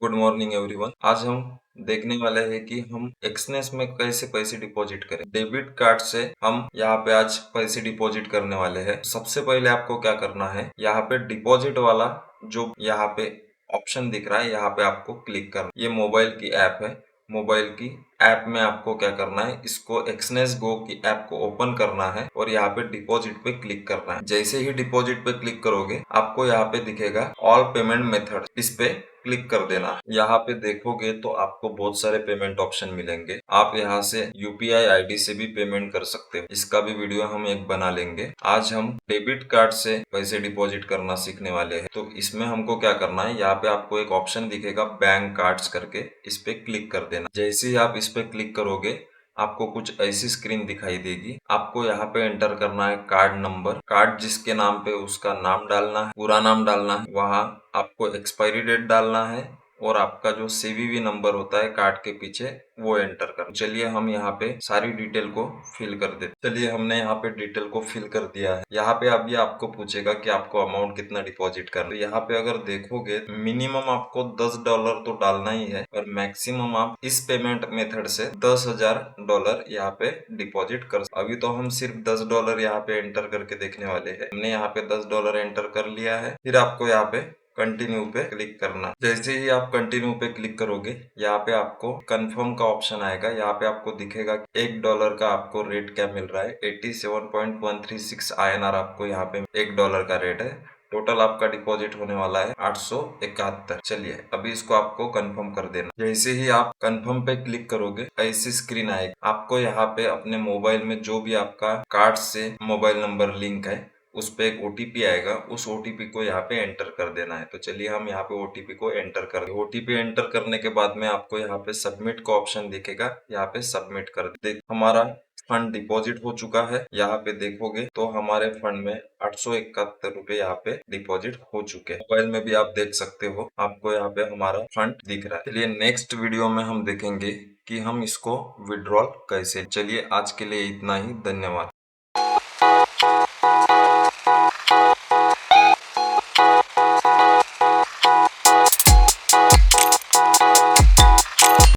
Good morning everyone. आज हम देखने वाले हैं कि हम एक्सनेस में कैसे पैसे डिपॉजिट करें। डेबिट कार्ड से हम यहाँ पे आज पैसे डिपॉजिट करने वाले हैं। सबसे पहले आपको क्या करना है, यहाँ पे डिपॉजिट वाला जो यहाँ पे ऑप्शन दिख रहा है, यहाँ पे आपको क्लिक करना। ये मोबाइल की ऐप है। मोबाइल की ऐप में आपको क्या करना है, इसको एक्सनेस गो की ऐप को ओपन करना है और यहाँ पे डिपॉजिट पे क्लिक करना है। जैसे ही डिपॉजिट पे क्लिक करोगे आपको यहाँ पे दिखेगा ऑल पेमेंट मेथड, इस पे क्लिक कर देना। यहाँ पे देखोगे तो आपको बहुत सारे पेमेंट ऑप्शन मिलेंगे। आप यहाँ से यूपीआई आईडी से भी पेमेंट कर सकते हो। इसका भी वीडियो हम एक बना लेंगे। आज हम डेबिट कार्ड से पैसे डिपॉजिट करना सीखने वाले हैं। तो इसमें हमको क्या करना है, यहाँ पे आपको एक ऑप्शन दिखेगा बैंक कार्ड्स करके, इस पे क्लिक कर देना। जैसे ही आप इस पे क्लिक करोगे आपको कुछ ऐसी स्क्रीन दिखाई देगी। आपको यहाँ पे एंटर करना है कार्ड नंबर, कार्ड जिसके नाम पे उसका नाम डालना है, पूरा नाम डालना है, वहाँ आपको एक्सपायरी डेट डालना है और आपका जो सीवीवी नंबर होता है कार्ड के पीछे वो एंटर कर। चलिए हम यहाँ पे सारी डिटेल को फिल कर देते। चलिए हमने यहाँ पे डिटेल को फिल कर दिया है। यहाँ पे अभी आपको पूछेगा कि आपको अमाउंट कितना डिपॉजिट करना है। तो यहाँ पे अगर देखोगे मिनिमम आपको $10 तो डालना ही है और मैक्सिमम आप इस पेमेंट मेथड से $10,000 यहाँ पे डिपॉजिट कर। अभी तो हम सिर्फ $10 यहाँ पे एंटर करके देखने वाले हैं। हमने यहाँ पे $10 एंटर कर लिया है। फिर आपको यहाँ पे कंटिन्यू पे क्लिक करना। जैसे ही आप कंटिन्यू पे क्लिक करोगे यहाँ पे आपको कंफर्म का ऑप्शन आएगा। यहाँ पे आपको दिखेगा $1 का आपको रेट क्या मिल रहा है, 87.136 INR आपको यहाँ पे $1 का रेट है। टोटल आपका डिपॉजिट होने वाला है 871। चलिए अभी इसको आपको कंफर्म कर देना। जैसे ही आप कंफर्म पे क्लिक करोगे ऐसी स्क्रीन आएगी। आपको यहाँ पे अपने मोबाइल में जो भी आपका कार्ड से मोबाइल नंबर लिंक है उस पे एक ओटीपी आएगा, उस ओटीपी को यहाँ पे एंटर कर देना है। तो चलिए हम यहाँ पे ओटीपी को एंटर कर। ओटीपी एंटर करने के बाद में आपको यहाँ पे सबमिट का ऑप्शन दिखेगा, यहाँ पे सबमिट कर दे। हमारा फंड डिपॉजिट हो चुका है। यहाँ पे देखोगे तो हमारे फंड में 871 रुपए यहाँ पे डिपॉजिट हो चुके हैं। मोबाइल में भी आप देख सकते हो, आपको यहाँ पे हमारा फंड दिख रहा है। चलिए नेक्स्ट वीडियो में हम देखेंगे कि हम इसको विड्रॉल कैसे। चलिए आज के लिए इतना ही, धन्यवाद।